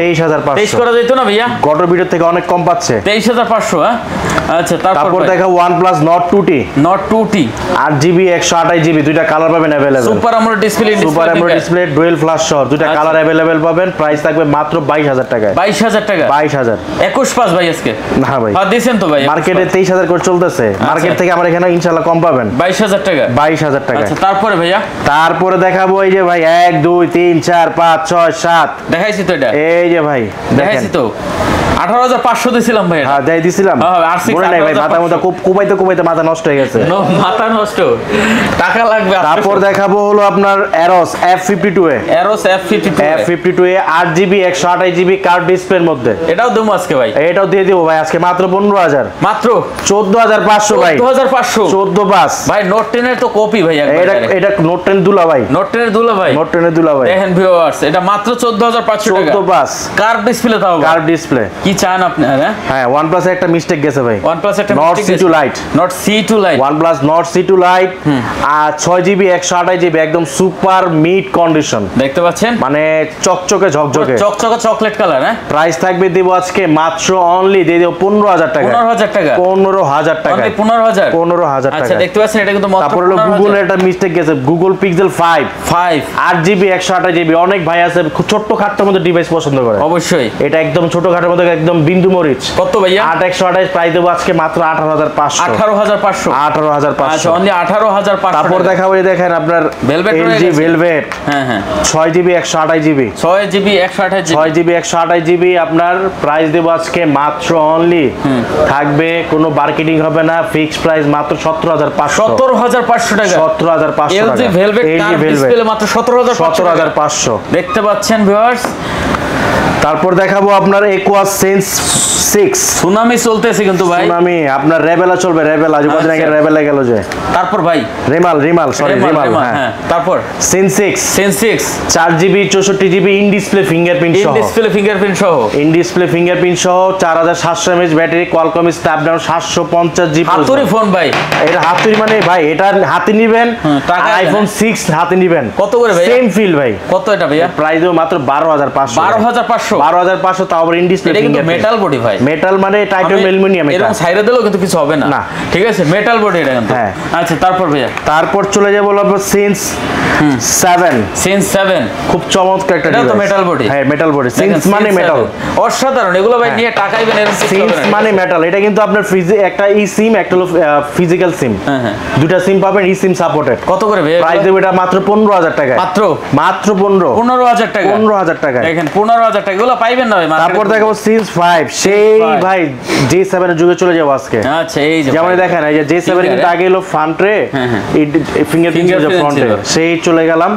23 করা যাইতো না ভাইয়া গত ভিডিও থেকে অনেক কম পাচ্ছে 23500 হ্যাঁ আচ্ছা তারপর দেখাবো OnePlus Nord 2T 8GB 128GB দুইটা কালার পাবেন available super AMOLED display dual flash সহ দুইটা কালার अवेलेबल পাবেন প্রাইস থাকবে মাত্র 22000 টাকা 22000 21 পাস ভাই আজকে না ভাই হ্যাঁ দিবেন তো ভাই মার্কেটে 23000 করে চলতেছে মার্কেট থেকে আমার এখানে ইনশাআল্লাহ কম পাবেন 22000 টাকা আচ্ছা তারপরে ভাইয়া তারপরে দেখাবো এই যে ভাই 1 2 3 4 5 6 7 দেখাইছি তো এটা এই যে ভাই দেখাইছি তো 18500 দিছিলাম ভাই হ্যাঁ দেই দিছিলাম মনে নাই ভাই মাথা কুবাইতে মাথা নষ্ট হয়ে গেছে মাথা নষ্ট টাকা লাগবে তারপর দেখাবো হলো আপনার Eros F52A 8GB 128GB card ডিসপ্লের মধ্যে এটাও দেবো আজকে ভাই এটাও দিয়ে দিব ভাই আজকে মাত্র 15000 মাত্র 14500 ভাই 14500 ভাই নোট 10 এর তো কপি ভাই এটা নোট 10 দুলা ভাই নোট 10 এর দুলা ভাই দেখেন ভিউয়ার্স এটা মাত্র 14500 টাকা 145 কার্ভ ডিসপ্লে তাও কার্ভ ডিসপ্লে কি চান আপনি হ্যাঁ OnePlus এর একটা মিস্টেক গেছে ভাই OnePlus একটা Nord C2 Lite OnePlus Nord C2 Lite আর 6GB 128GB একদম সুপার মিড কন্ডিশন দেখতে পাচ্ছেন মানে চকচকে ঝকঝকে চকলেট কালার হ্যাঁ প্রাইস থাকবে দেব আজকে মাত্র অনলি দিয়ে দেব 15000 টাকা 15000 টাকা অনলি 15000 টাকা আচ্ছা দেখতে পাচ্ছেন এটা কিন্তু তারপর হলো গুগল এর একটা মিস্টেক গেছে গুগল পিক্সেল 5 8GB 128GB অনেক ভাই আছে খুব ছোট্ট খাট্টার মধ্যে ডিভাইস পছন্দ করে অবশ্যই এটা একদম ছোট খাটের মধ্যে একদম বিন্দু মরিচ কত ভাইয়া 8128 প্রাইস দেব আজকে মাত্র 18500 আচ্ছা অনলি 18500 তারপর দেখাবো এই দেখেন আপনার LG Velvet হ্যাঁ 6GB 128GB 6GB 128GB আপনার প্রাইস দেব আজকে মাত্র অনলি থাকবে কোনো মার্কেটিং হবে না ফিক্সড প্রাইস মাত্র 17500 টাকা 17500 LG Velvet ডিসপ্লে মাত্র 17500 দেখতে পাচ্ছেন ভিউয়ার্স তারপর দেখাবো আপনার Aquos Sense 6 সুনামি চলতেছে কিন্তু ভাই সুনামি আপনার রেবেলা চলবে রেবেলা যুবদিন আগে রেবেলা গেল যে তারপর ভাই রিমাল হ্যাঁ তারপর Sense 6 4GB 64GB in display fingerprint সহ ইন ডিসপ্লে ফিঙ্গারপ্রিন্ট সহ 4700 mAh battery Qualcomm Snapdragon 750GB হাতুড়ি ফোন ভাই এটা হাতুড়ি মানে ভাই এটা হাতে নিবেন আইফোন 6 হাতে নিবেন কত করে ভাই সেম ফিল ভাই কত এটা ভাইয়া প্রাইস দেব মাত্র 12500 12,500 তাও আবার ইন ডিসপ্লে। এটা কিন্তু মেটাল বডি ভাই, মেটাল মানে টাইটানিয়াম অ্যালুমিনিয়াম, এটা এরকম সাইডে দিলেও কিন্তু কিছু হবে না, ঠিক আছে, মেটাল বডি এটা কিন্তু। আচ্ছা তারপর ভাইয়া, তারপর চলে যাব আমরা সিন্স 7। সিন্স 7 খুব চমৎকার একটা ডিভাইস, এটা তো মেটাল বডি। হ্যাঁ মেটাল বডি, সিন্স মানে মেটাল, অসাধারণ। এগুলো ভাই নিয়ে টাকাইবেন, এরকম সিন্স মানে মেটাল। এটা কিন্তু আপনার একটা ই সিম, একটা হলো ফিজিক্যাল সিম, দুটো সিম পাবেন, ই সিম সাপোর্টেড। কত করে ভাই প্রাইস দেব এটা মাত্র 15,000 টাকা, মাত্র 15,000 টাকা, 15,000 টাকা দেখেন 15,000 টাকা এগুলো পাইবেন না ভাই। তারপর দেখাবো সিন্স 5, সেই ভাই J7 এর যুগে চলে যাবো আজকে। আচ্ছা এই যে যেমন দেখেন এই যে J7 কিন্তু আগে হলো ফ্রন্ট রে, এই ফিঙ্গারপ্রিন্ট ছিল ফ্রন্টে, সেই চলে গেলাম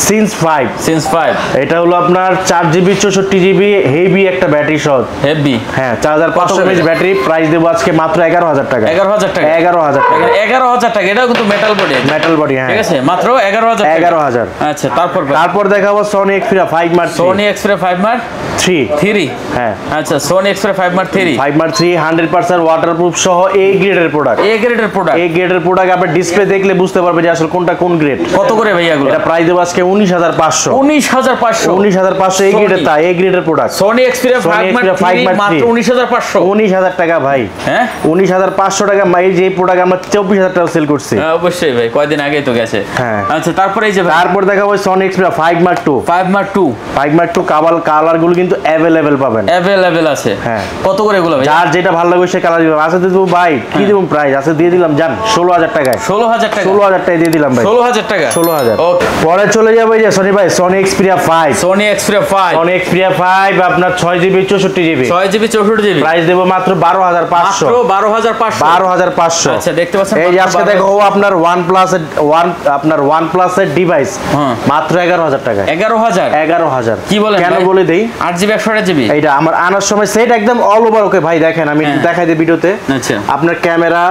সিন্স 5। সিন্স 5 এটা হলো আপনার 4GB 64GB হেভি একটা ব্যাটারি সহ, হেভি, হ্যাঁ 4500 mAh ব্যাটারি। প্রাইস দেব আজকে মাত্র 11,000 টাকা, 11,000 টাকা, 11,000 টাকা, 11,000 টাকা। এটাও কিন্তু মেটাল বডি, মেটাল বডি, হ্যাঁ ঠিক আছে, মাত্র 11,000 টাকা, 11,000। আচ্ছা তারপর দেখাবো Sony Xperia 5 Mark 3, Sony Xperia 5 Mark 3, হ্যাঁ আচ্ছা Sony Xperia 5 Mark 3, 100% ওয়াটারপ্রুফ সহ A গ্রেডের প্রোডাক্ট, A গ্রেডের প্রোডাক্ট, A গ্রেডের প্রোডাক্ট। আপনি ডিসপ্লে দেখলে বুঝতে পারবে যে আসলে কোনটা কোন গ্রেড। কত করে ভাই এগুলো? এটা প্রাইস দেব আজকে 19,500, 19,500 A গ্রেডের, তা A গ্রেডের প্রোডাক্ট। Sony Xperia 5 Mark 3 মাত্র 19,500, 19,000 টাকা ভাই, হ্যাঁ 19,500 টাকা। ভাই যে প্রোডাক্ট আমরা 24,000 টাকা সেল করছি, অবশ্যই ভাই, কয়দিন আগে তো গেছে। হ্যাঁ আচ্ছা তারপরে এই যে তারপর দেখাবো Sony Xperia 5 Mark 2, 5 Mark 2, colour গুলো কিন্তু अवेलेबल পাবেন, अवेलेबल আছে। হ্যাঁ কত করে এগুলো ভাই? যার যেটা ভালো লাগবে সে কালার দিবেন। আছে দেবো ভাই, কি দেবো প্রাইস আছে দিয়ে দিলাম জান 16,000 টাকায়, 16,000 টাকা, 16,000 টাকায় দিয়ে দিলাম ভাই, 16,000 টাকা, 16,000। ওকে পরে চলে যাবো এই যে সনি ভাই Sony Xperia 5, Sony Xperia 5, Sony Xperia 5 আপনার 6GB 64GB, 6GB 64GB, price দেবো মাত্র 12,500, মাত্র 12,500, 12,500। আচ্ছা দেখতে পাচ্ছেন এই যে আজকে দেখো আপনার OnePlus এর ডিভাইস মাত্র 11,000 টাকা, 11,000। কি বলেন কেন বলে দেই, 8GB 128GB এইটা আমার আনার সময় সেট একদম অল ওভার ওকে ভাই, দেখেন আমি দেখাই দিই ভিডিওতে। আচ্ছা আপনার ক্যামেরা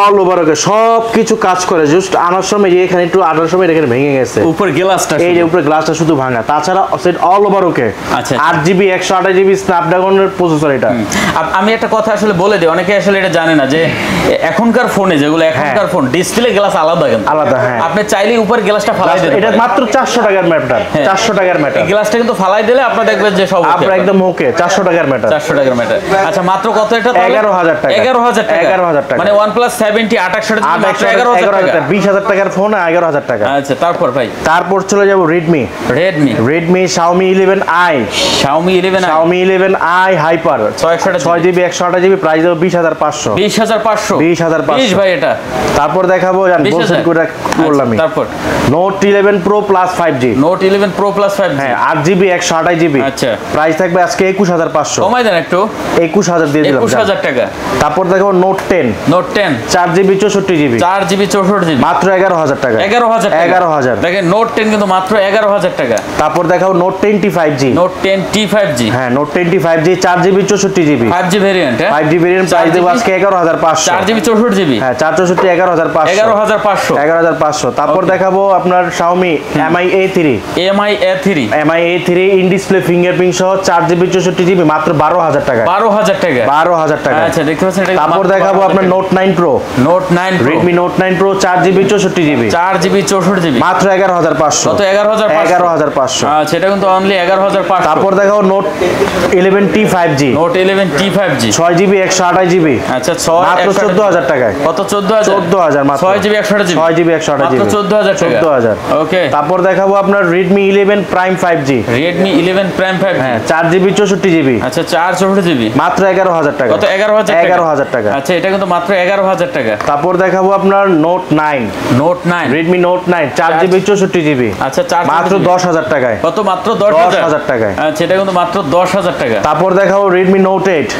অল ওভার ওকে, সব কিছু কাজ করে। জাস্ট আনার সময় যে এখানে একটু আনার সময় এখানে ভেঙে গেছে, উপর গ্লাসটা, এই যে উপরে গ্লাসটা শুধু ভাঙা, তাছাড়া সেট অল ওভার ওকে। আচ্ছা 8GB 128GB স্ন্যাপড্রাগনের প্রসেসর এটা। আমি একটা কথা আসলে বলে দিই, অনেকে আসলে এটা জানে না যে এখনকার ফোনে যেগুলো এখনকার ফোন ডিসপ্লে গ্লাস আলাদা, কিন্তু আলাদা, হ্যাঁ আপনি চাইলে উপর গ্লাসটা ফালাই দিতে, এটা মাত্র 400 টাকার ম্যাটার, 400 টাকার ম্যাটার। এই গ্লাসটা কিন্তু ফালাই দিলে আপনি দেখবেন যে সব আপনার একদম ওকে, 400 টাকার ম্যাটার, 400 টাকার ম্যাটার। আচ্ছা মাত্র কত এটা? 11,000 টাকা, 11,000 টাকা, 11,000 টাকা। মানে OnePlus 70 2800 মাত্র 11,000 টাকা, 20,000 টাকার ফোন 11,000 টাকা। আচ্ছা তারপর ভাই, তারপর চলে যাব Redmi, Xiaomi 11i, Xiaomi 11i Hyper 6GB 128GB, price দেব 20,500, 20,500 ভাই এটা। তারপর দেখাবো জান বলছেন কোটা বললাম আমি, তারপর Note 11 Pro Plus 5G, Note 11 Pro Plus 5G, হ্যাঁ 8GB 128GB, আচ্ছা প্রাইস থাকবে আজকে 21,500, কমাই দেন একটু, 21,000 দিয়ে দিলাম, 21,000 টাকা। তারপর দেখাবো Note 10 4GB 64GB, 4GB 64GB, মাত্র 11,000 টাকা, 11,000। দেখেন Note 10 কিন্তু মাত্র 11,000 টাকা। তারপর দেখাবো Note 10T 5G, Note 10T 5G, হ্যাঁ Note 10T 5G 4GB 64GB, 5G variant, 5G variant, price দেব আজকে 11,500, 4GB 64GB, হ্যাঁ 464 11,500, 11,500। তারপর দেখাবো আপনার Xiaomi Mi A3 in display fingerprint সহ 4GB 64GB, মাত্র 12,000 টাকা, 12,000 টাকা, 12,000 টাকা। আচ্ছা দেখতে পাচ্ছেন এটা। তারপর দেখাবো আপনার Note 9 Pro, Redmi Note 9 Pro 4GB 64GB, 4GB 64GB, মাত্র 11,500, কত? 11,500। আচ্ছা এটা কিন্তু অনলি 11,500। তারপর দেখাবো Note 11T 5G, Note 11T 5G, 6GB 128GB, আচ্ছা মাত্র 14,000 টাকায়, কত? 14,000 মাত্র 6GB 128GB, 6GB 128GB, মাত্র 14,000 ওকে। তারপর দেখাবো আপনার Redmi 11 Prime 5G, Redmi 11 Prime 5G, হ্যাঁ 4GB 64GB, আচ্ছা 464GB, মাত্র 11,000 টাকা, কত? 11,000 টাকা। আচ্ছা এটা কিন্তু মাত্র 11,000 টাকা। তারপর দেখাবো আপনার Note 9, Redmi Note 9 4GB 64GB, আচ্ছা মাত্র 10,000 টাকায়, কত? মাত্র 10,000 টাকায়। আচ্ছা এটা কিন্তু মাত্র 10,000 টাকা। তারপর দেখাবো Redmi Note 8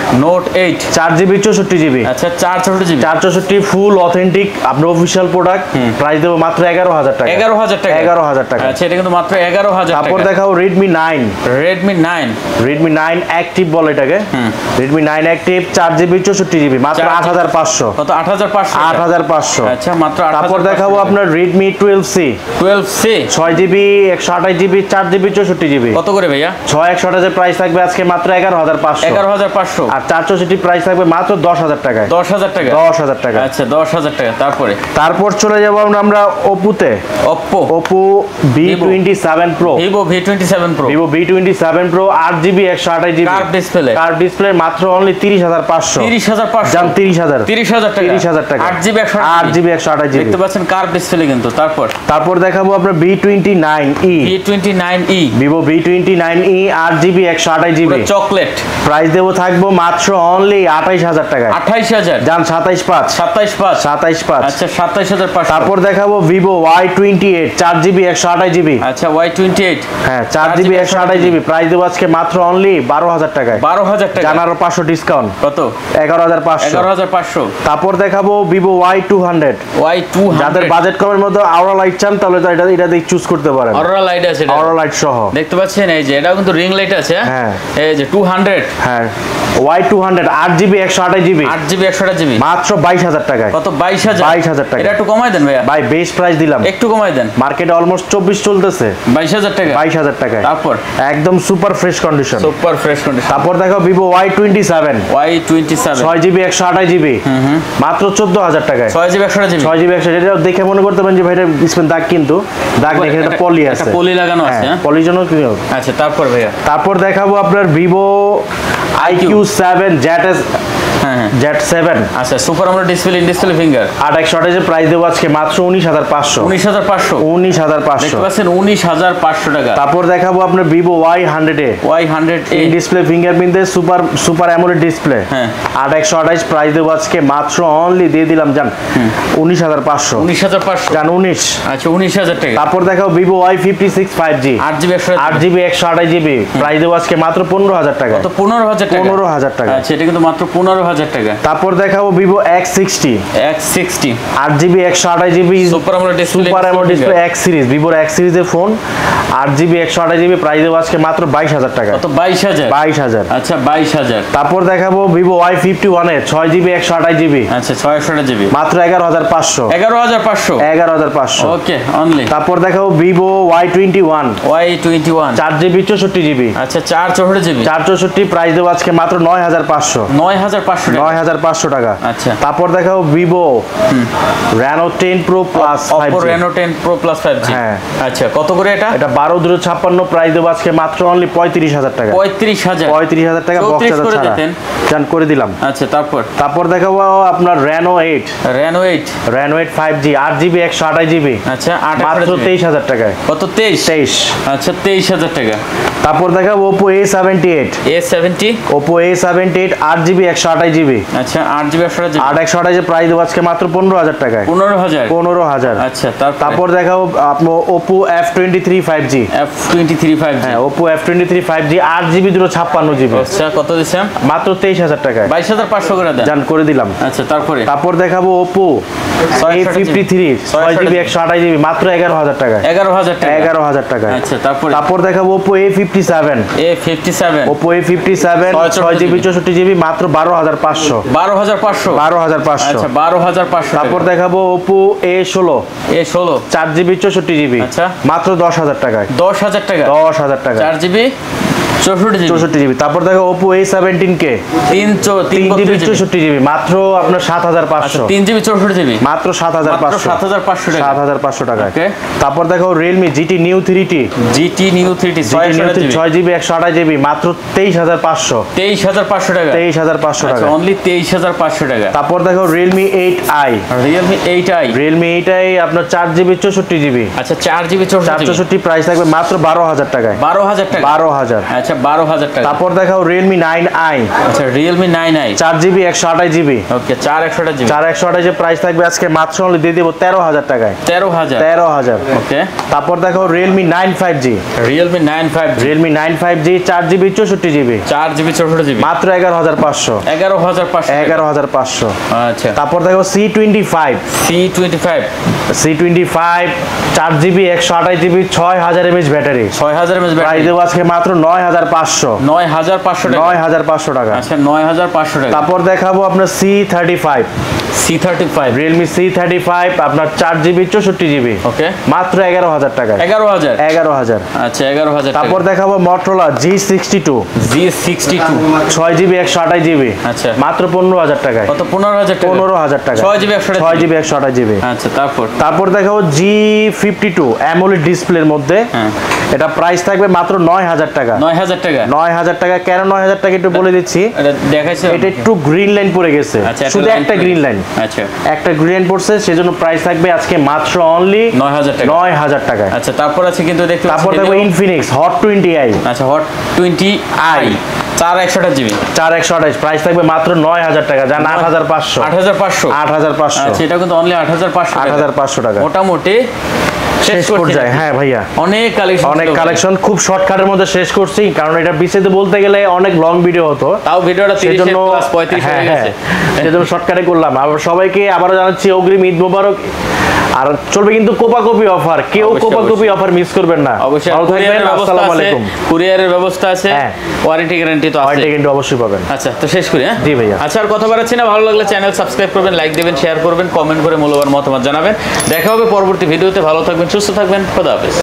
4GB 64GB, আচ্ছা 464GB, 464 ফুল অথেন্টিক আপনার অফিশিয়াল প্রোডাক্ট, প্রাইস দেবো মাত্র 11,000 টাকা, 11,000 টাকা, 11,000 টাকা। আচ্ছা এটা কিন্তু মাত্র 11,000 টাকা। তারপর দেখাবো Redmi 9 Active বলে এটাকে, Redmi 9 Active 4GB 64GB, মাত্র 8,500, কত? 8,500, 8,500। আচ্ছা মাত্র 8,500। তারপর দেখাবো আপনার Redmi 12C 6GB 128GB 4GB 64GB, কত করে ভাইয়া? 128 প্রাইস থাকবে আজকে মাত্র 11,500, 11,500, আর 464 প্রাইস থাকবে মাত্র 10,000 টাকায়, 10,000 টাকা, 10,000 টাকা। আচ্ছা 10,000 টাকা। তারপর চলে যাবো আমরা Oppo Oppo V27 Pro, Vivo V27 Pro, Vivo V27 Y57 Pro 8GB 128GB curve display মাত্র অনলি 30,500 জান 30,000 টাকা 8GB 128GB দেখতে পাচ্ছেন কার্ভ ডিসপ্লে কিন্তু তারপর দেখাবো আপনার B29e Vivo B29e 8GB 128GB chocolate price দেবো থাকবো মাত্র অনলি 28,000 টাকায় 28,000 জান 27,500 আচ্ছা 27,500 তারপর দেখাবো Vivo Y28 4GB 128GB আচ্ছা Y28 হ্যাঁ 4GB 128GB প্রাইস দেবো আজকে মাত্র অনলি 12,000 টাকায় 12,000 টাকা জান আরো 500 ডিসকাউন্ট কত 11,500 তারপর দেখাবো Vivo Y200 যাদের বাজেট কমের মধ্যে আওরা লাইট চান তাহলে তো এটা দিয়ে চুজ করতে পারেন আওরা লাইট আছে আওরা লাইট সহ দেখতে পাচ্ছেন এই যে এটাও কিন্তু রিং লাইট আছে হ্যাঁ এই যে 200 হ্যাঁ Y200 8GB 128GB মাত্র 22,000 টাকায় কত 22,000 টাকা এটা একটু কমাই দেন ভাইয়া ভাই বেশ প্রাইস দিলাম একটু কমাই দেন মার্কেটে অলমোস্ট 24 চলতেছে 22,000 টাকায় তারপর একদম সুপার ফ্রেশ কন্ডিশন তারপর দেখো Vivo Y27 6GB 128GB মাত্র 14,000 টাকায় 6GB 128GB এটা দেখে মনে করতে পারেন যে ভাই এটা স্পেন দাগ কিন্তু দাগ দেখে এটা পলি আছে এটা পলি লাগানো আছে পলির জন্য কি আচ্ছা তারপর ভাইয়া তারপর দেখাবো আপনার Vivo IQ7 ZS Z7 আচ্ছা super AMOLED display in display finger 8/128 এর প্রাইস দেবো আজকে মাত্র 19,500 দেখতে পাচ্ছেন 19,500 টাকা তারপর দেখাবো আপনার Vivo Y100 in display fingerprint এর সুপার অ্যামোলেড ডিসপ্লে 8/128 প্রাইস দেবো আজকে মাত্র অনলি দিয়ে দিলাম জান 19,500 জান 19 আচ্ছা 19,000 টাকা তারপর দেখাবো Vivo Y56 5G 8GB 128GB price দেবো আজকে মাত্র 15,000 টাকা কত 15,000 টাকা আচ্ছা এটা কিন্তু মাত্র 15,000 টাকা তারপর দেখাবো Vivo X60 8GB 128GB super AMOLED display X series Vivo X সিরিজের ফোন 8GB 128GB প্রাইস দেবো আজকে মাত্র 22,000 টাকা কত 22,000 আচ্ছা 22,000 তারপর দেখাবো Vivo Y51 এর 6GB 128GB আচ্ছা 628GB মাত্র 11,500 ওকে অনলি তারপর দেখাবো Vivo Y21 4GB 64GB আচ্ছা 464 প্রাইস দেবো আজকে মাত্র 9,500 টাকা আচ্ছা তারপর দেখাবো Vivo Reno 10 Pro Plus 5G Reno 10 Pro Plus 5G হ্যাঁ আচ্ছা কত করে এটা 12,256 প্রাইস দেবো আজকে মাত্র অনলি 35,000 টাকা 35,000 টাকা বক্স চার্জার ছাড়া জান করে দিলাম আচ্ছা তারপর দেখাবো আপনার Reno 8 5G 8GB 128GB আচ্ছা মাত্র 23,000 টাকায় কত 23 আচ্ছা 23,000 টাকা তারপর দেখাবো Oppo A78 8GB 128GB আচ্ছা 8GB 128 প্রাইস দেবো আজকে মাত্র 15,000 টাকায় 15,000 আচ্ছা তারপর দেখাবো আপনার Oppo F23 5G হ্যাঁ Oppo F23 5G 8GB 256GB আচ্ছা কত দিছেন মাত্র 23,000 টাকায় 22,500 করে দেন জান করে দিলাম আচ্ছা তারপর দেখাবো Oppo A53 6GB 128GB মাত্র 11,000 টাকায় 11,000 টাকা আচ্ছা তারপর দেখাবো Oppo A57 6GB 64GB মাত্র 12,500 আচ্ছা 12,500 তারপর দেখাবো Oppo A16 4GB 64GB আচ্ছা মাত্র 10,000 টাকায় 10,000 টাকা 4GB 64GB তারপর দেখো Oppo A17K 3GB 64GB মাত্র আপনার 7,500 3GB 64GB মাত্র 7,500 টাকা তারপর দেখো Realme GT Neo 3T 6GB 128GB মাত্র 23,500 টাকা অনলি 23,500 টাকা তারপর দেখো Realme 8i আপনার 4GB 64GB আচ্ছা 4GB 64 প্রাইস থাকবে মাত্র 12,000 টাকায় 12,000 আচ্ছা 12,000 টাকা তারপর দেখাও Realme 9i আচ্ছা Realme 9i 4GB 128GB ওকে 4/128GB এর প্রাইস থাকবে আজকে মাত্র অনলি দিয়ে দেব 13,000 টাকায় 13,000 ওকে তারপর দেখাও Realme 9 5G 4GB 64GB মাত্র 11,500 আচ্ছা তারপর দেখো C25 4GB 128GB 6,000 mAh battery price দেব আজকে মাত্র 9,500 9500 9500 টাকা 9500 টাকা। আচ্ছা 9500 টাকা। তারপর দেখাবো আপনার C35 Realme C35 আপনার 4GB 64GB ওকে মাত্র 11000 টাকা। 11000 আচ্ছা 11000 তারপর দেখাবো Motorola G62 6GB 128GB আচ্ছা মাত্র 15000 টাকায়। কত 15000 টাকা 15000 টাকা 6GB 128GB আচ্ছা তারপর দেখাবো G52 AMOLED ডিসপ্লের মধ্যে এটা প্রাইস থাকবে মাত্র 9000 টাকা 9000 টাকা। কেন 9000 টাকা একটু বলে দিচ্ছি, এটা দেখাইছে এটা একটু গ্রিন লাইন পড়ে গেছে, শুধু একটা গ্রিন লাইন, আচ্ছা একটা গ্রিন লাইন পড়ছে, সেজন্য প্রাইস থাকবে আজকে মাত্র অনলি 9000 টাকা। আচ্ছা তারপর আছে কিন্তু দেখতে তারপর দেখো Infinix Hot 20i আচ্ছা Hot 20i 4128GB 4128 প্রাইস থাকবে মাত্র 9000 টাকা, জান 8500 আচ্ছা এটা কিন্তু অনলি 8500 টাকা মোটামুটি শেষ পর্যায়ে। হ্যাঁ ভাইয়া অনেক কালেকশন খুব শর্টকাটের মধ্যে শেষ করছি, কারণ এটা বিস্তারিত বলতে গেলে অনেক লং ভিডিও হতো, তাও ভিডিওটা 30 প্লাস 35 হয়ে গেছে, সেজন্য শর্টকাটে করলাম। আবার সবাইকে আবারো জানাচ্ছি অগ্রিম ঈদ মোবারক। আর চলবে কিন্তু কোপাকপি অফার, কেউ কোপাকপি অফার মিস করবেন না। ভালো থাকবেন, আসসালামু আলাইকুম। কুরিয়ারের ব্যবস্থা আছে, ওয়ারেন্টি গ্যারান্টি তো আছে, ওয়ারেন্টি গ্যারান্টি অবশ্যই পাবেন। আচ্ছা তো শেষ করি। হ্যাঁ জি ভাইয়া। আচ্ছা আর কথা বাড়াচ্ছি না, ভালো লাগলে চ্যানেল সাবস্ক্রাইব করবেন, লাইক দিবেন, শেয়ার করবেন, কমেন্ট করে মূল্যবান মতামত জানাবেন। দেখা হবে পরবর্তী ভিডিওতে। ভালো থাকবেন, সুস্থ থাকবেন, খোদা হাফেজ।